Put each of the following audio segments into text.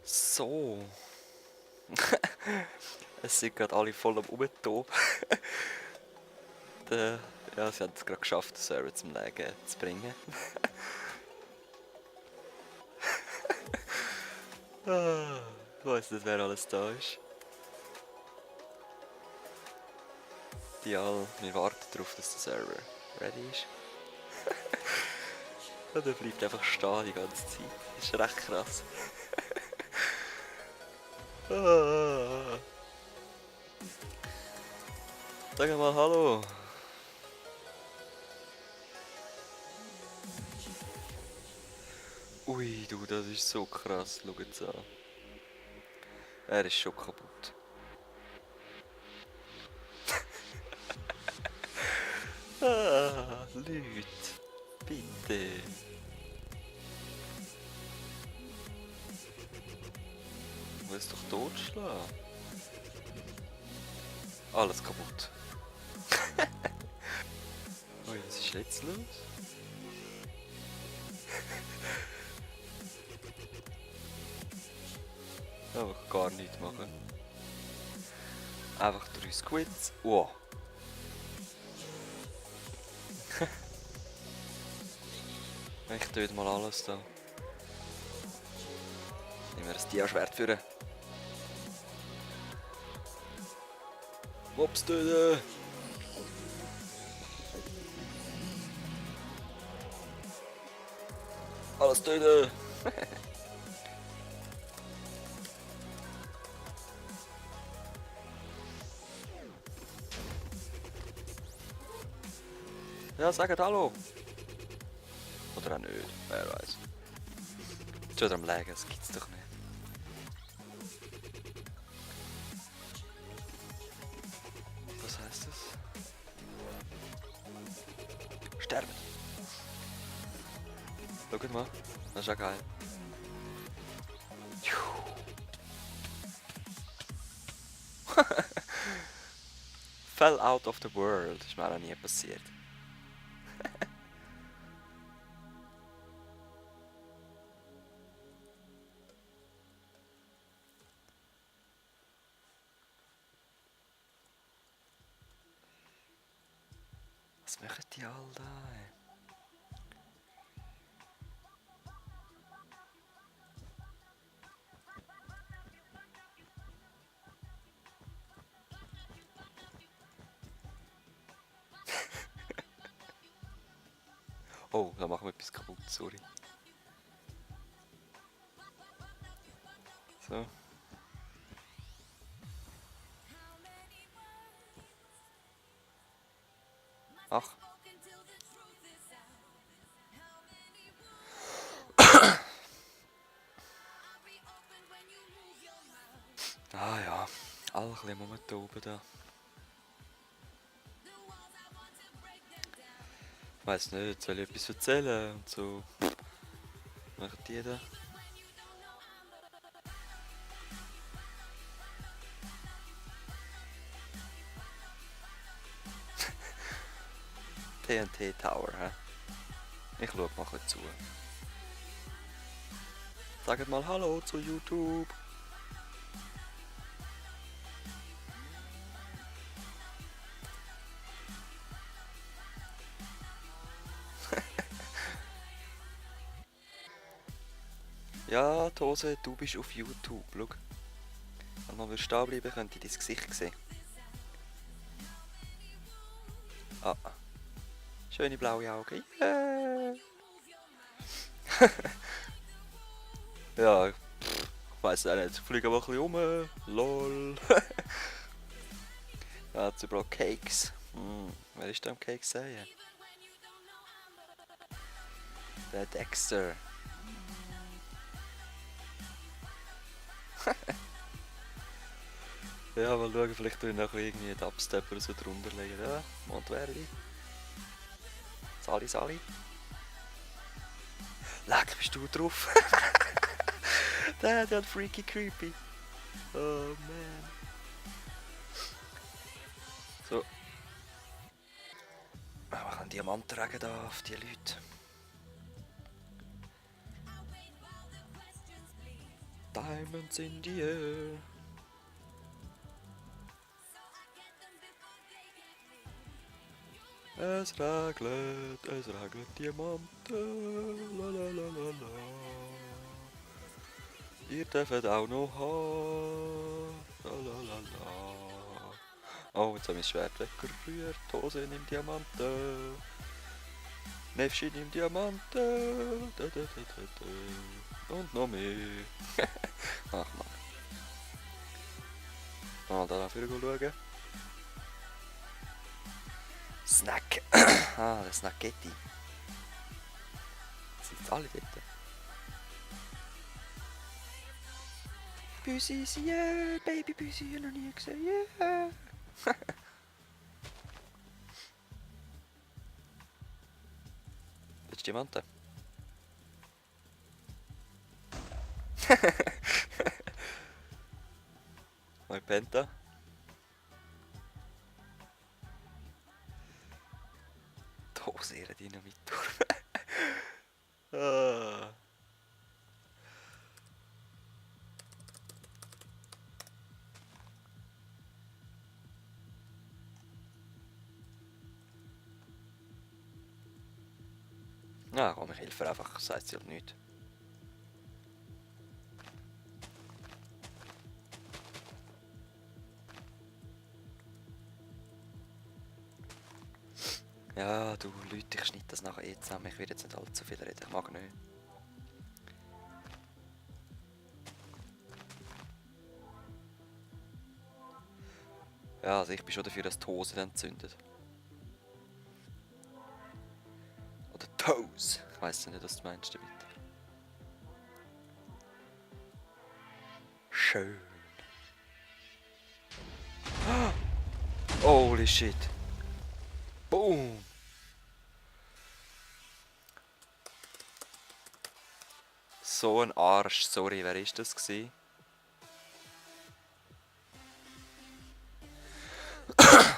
So. Es sind gerade alle voll am Umtoben. Ja, sie haben es gerade geschafft, den Server zum Legen zu bringen. Ich weiss nicht, wer alles da ist. Wir warten darauf, dass der Server ready ist. Und er bleibt einfach stehen die ganze Zeit. Das ist recht krass. Sag mal hallo. Ui, du, das ist so krass. Schau jetzt an. Er ist schon kaputt. Leute. Bitte. Du willst doch totschlagen. Alles kaputt. Ui, was ist jetzt los? Einfach gar nichts machen. Einfach 3 Squids. Wow. Ich töte mal alles da. Nehmen wir das Dia-Schwert führen. Mobs töten! Alles töten! Ja, sagt hallo! Oder auch nicht, wer weiß. Ist wieder am Legen, das gibt's doch nicht. Was heisst das? Sterben! Schaut mal, das ist ja geil. Fell out of the world, ist mir auch noch nie passiert. Was machen die alle da? Ey? Oh, da machen wir etwas kaputt, sorry. So. Ach. Ah ja, alle ein bisschen rumtoben da. Ich weiss nicht, soll ich etwas erzählen und so. Machen die da? TNT Tower, hä? Ich schau mal kurz zu. Sagt mal Hallo zu YouTube. Ja, Tose, du bist auf YouTube, schau. Wenn man stehen bleiben, könnt ihr dein Gesicht sehen. Ah. Schöne blaue Augen. Yeah. Ja, ich weiss auch nicht. Ich fliege aber ein bisschen rum. Lol. Ja, jetzt überall Cakes. Wer ist da am Cake sehen? Der Dexter. Ja, mal schauen, vielleicht tue ich noch irgendwie einen Dubstep oder so drunter legen. Ja, Montverdi. Sali. Leck, bist du drauf? Der hat freaky creepy. Oh man. So. Wir können Diamanten da auf die Leute. Diamonds in the air. Es regnet Diamanten, la la la la la. Ihr dürft auch noch haben, la la la la. Oh, jetzt habe ich mein Schwert weggerührt, Hose nimmt Diamanten. Nefschi nimmt Diamanten, da, da, da, da, da. Und noch mehr. Ach man. Mal da dafür schauen. Snack. Ah, der Snacketti. Sind jetzt alle dort? Büsis, yeah! Baby Büsi, noch nie gesehen, yeah! Willst du Diamanten? Mein Penta. Da sehr Dynamit-Turm. Ah. Ja, komm, ich helfe einfach, das heisst ja nichts. Ja, du Leute, ich schneide das nachher eh zusammen. Ich will jetzt nicht allzu viel reden, ich mag nicht. Ja, also ich bin schon dafür, dass die Hose entzündet. Oder Toes. Ich weiss nicht, was du meinst damit. Schön. Holy shit. Boom. So ein Arsch. Sorry, wer ist das gewesen?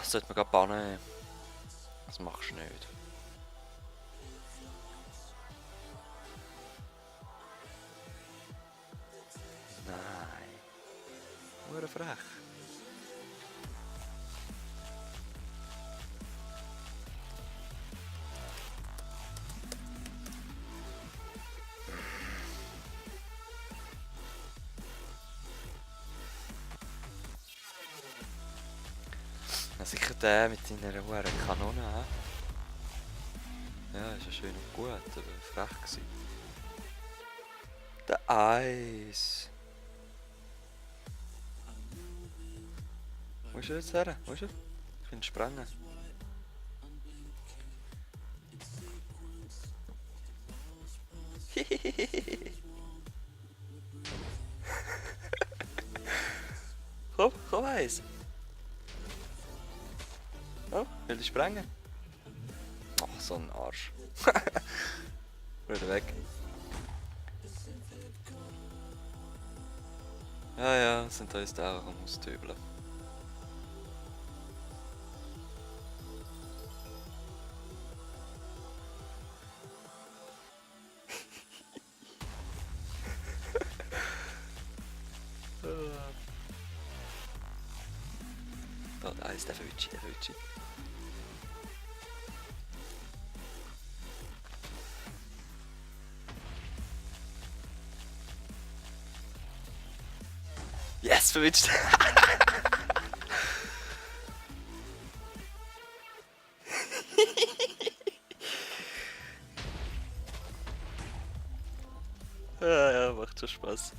Sollte man gerade bannen. Das machst du nicht. Nein. Nur frech. Ja, sicher der mit seiner hohen Kanone. Ja, ist ja schön und gut, aber frech gewesen. Der Eis. Wo ist er jetzt her? Wo ist er? Ich will ihn sprengen. Komm Eis. Oh, will ich sprengen? Ach, so ein Arsch. Wieder weg. Ja, ja, sind da jetzt auch am Austöbeln. Da ist der Fötschi, der Fötschi. Yes, verwitscht! Ja, macht schon Spaß.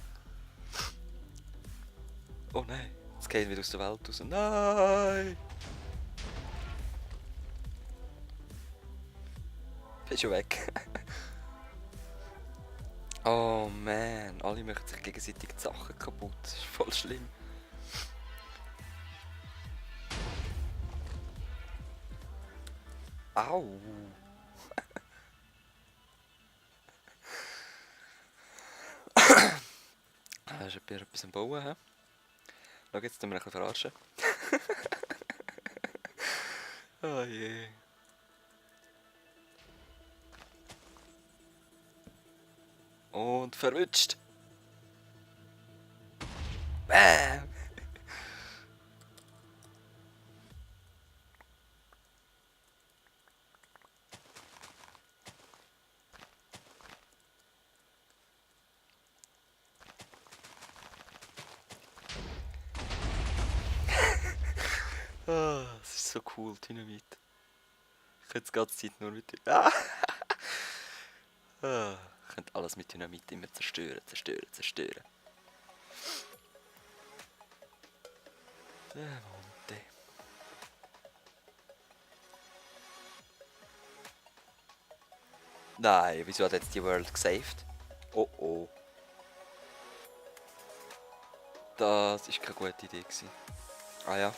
Oh nein, jetzt gehen wir wieder aus der Welt raus. Nein! Bin schon weg. Oh man, alle machen sich gegenseitig die Sachen kaputt. Das ist voll schlimm. Au! Hast du etwas am Bauen? He? Schau, jetzt tun wir ein bisschen verarschen. Oh je. Und verwünscht. Bam! Ah, das ist so cool, Dynamit. Ich könnte die ganze Zeit nur mit... Ah! Ah, ich könnte alles mit Dynamit immer zerstören, zerstören, zerstören. Monte. Nein, wieso hat jetzt die World gesaved? Oh oh. Das ist keine gute Idee gewesen. Ah ja,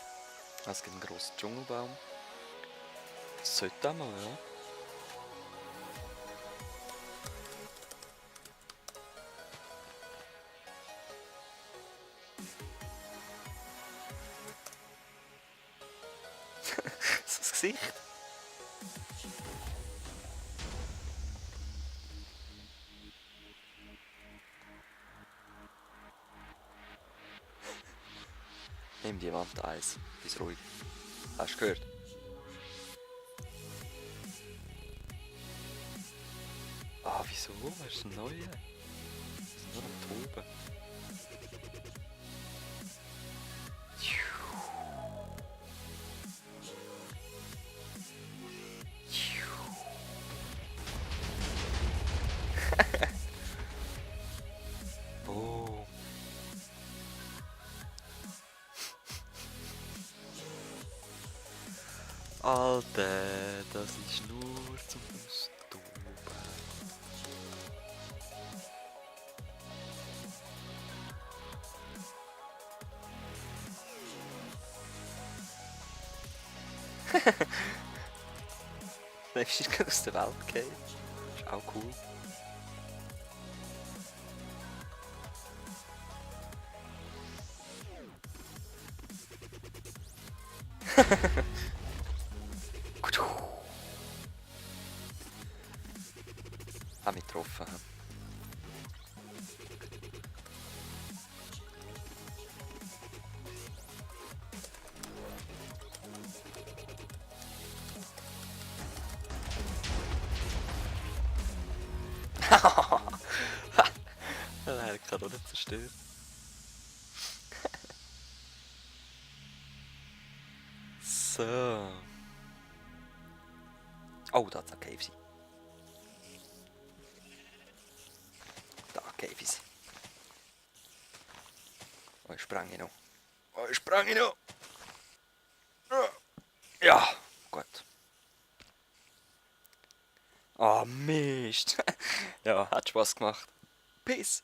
es gibt einen grossen Dschungelbaum. Das sollte auch mal, ja. Das Gesicht. Nimm die Wand Eis. Bist ruhig. Hast du gehört? Ah, wieso? Was ist ein neuer? Das ist nur ein Toben. Boom. Alter, das ist nur zum Austoben. Der ist gerade aus der Welt gefallen. Ist auch cool. Hab mich getroffen. Er kann auch nicht zerstören. So. Oh, da ist ein Cave. Da, Cave. Oh, ich sprang noch. Oh, ich sprang noch. Ja, gut. Ah, Mist. Ja, hat Spaß gemacht. Peace.